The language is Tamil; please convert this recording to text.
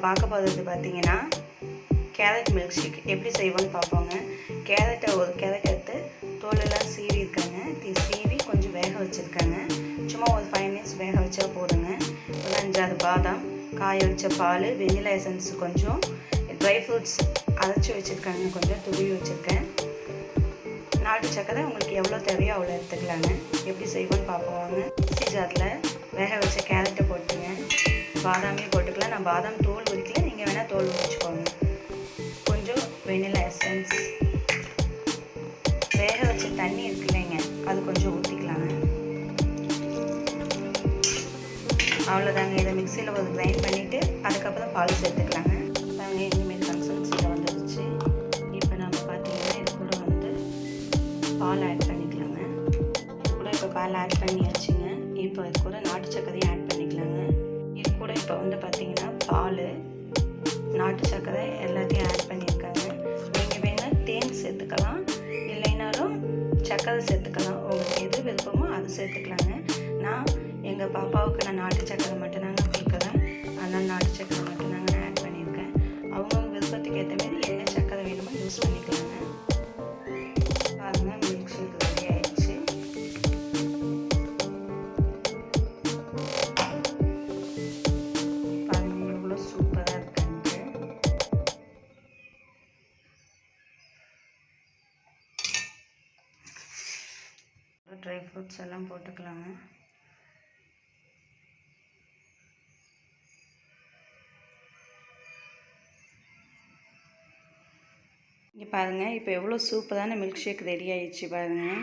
பார்க்க போகிறது பார்த்தீங்கன்னா கேரட் மில்க் ஷேக் எப்படி செய்வோன்னு பார்ப்போங்க. ஒரு கேரட் எடுத்து தோலெல்லாம் சீவி இருக்காங்க. சீவி கொஞ்சம் வேக வச்சுருக்காங்க. சும்மா ஒரு 5 மினிட்ஸ் வேக வச்சா போதுங்க. ஒரு 5-6 பாதாம், காய வச்ச பால், வெனிலா எசன்ஸ், கொஞ்சம் ட்ரை ஃப்ரூட்ஸ் அரைச்சி வச்சுருக்காங்க, கொஞ்சம் துருவி வச்சுருக்கேன். நாட்டு சக்கரை உங்களுக்கு எவ்வளோ தேவையோ அவ்வளோ எடுத்துக்கலாங்க. எப்படி செய்வோன்னு பார்ப்போம். மிக்ஸி ஜாரில் வேக வச்ச கேரட்டை போட்டுங்க. பாதாமே போட்டுக்கலாம். நான் பாதாம் தோல் உரிக்கல, நீங்கள் வேணால் தோல் உரிச்சுக்கோங்க. கொஞ்சம் வெனிலா எசன்ஸ், வேக வச்ச தண்ணி இருக்கு இல்லைங்க, அது கொஞ்சம் ஊற்றிக்கலாங்க. அவ்வளோதாங்க. இதை மிக்சியில் ஒரு கிரைண்ட் பண்ணிவிட்டு அதுக்கப்புறம் பால் சேர்த்துக்கலாங்க. நாங்கள் இனிமேல் கன்சன்சியில் வந்துடுச்சு. இப்போ நம்ம பார்த்தீங்கன்னா இது கூட பால் ஆட் பண்ணிக்கலாங்க. இது கூட இப்போ பால் ஆட் பண்ணியாச்சுங்க. இப்போ இது கூட நாட்டு சர்க்கரையும் ஆட் பண்ணிக்கலாங்க. இது கூட இப்போ பார்த்தீங்கன்னா பால், நாட்டு சர்க்கரை எல்லாத்தையும் ஆட் பண்ணியிருக்காங்க. நீங்கள் வேணால் தேன் சேர்த்துக்கலாம், இல்லைனாலும் சர்க்கரை சேர்த்துக்கலாம். உங்களுக்கு எது விருப்பமோ அது சேர்த்துக்கலாங்க. நான் எங்கள் பாப்பாவுக்கு நாட்டு சர்க்கரை மட்டும்தாங்க கொடுக்குறேன். அதனால் நாட்டு சர்க்கரை மட்டும்தாங்க நான் ஆட் பண்ணியிருக்கேன். அவங்கவுங்க விருப்பத்துக்கு ஏற்ற மாதிரி என்ன சர்க்கரை வேணுமோ யூஸ் பண்ணிக்கலாங்க. பாருங்கள், மில்க் ஷேக் ரெடி ஆயிடுச்சு. பாருங்கள் எவ்வளோ சூப்பராக இருக்குன்ட்டு. ட்ரை ஃப்ரூட்ஸ் எல்லாம் போட்டுக்கலாங்க. இங்கே பாருங்கள், இப்போ எவ்வளோ சூப்பரான மில்க் ஷேக் ரெடி ஆயிடுச்சு பாருங்கள்.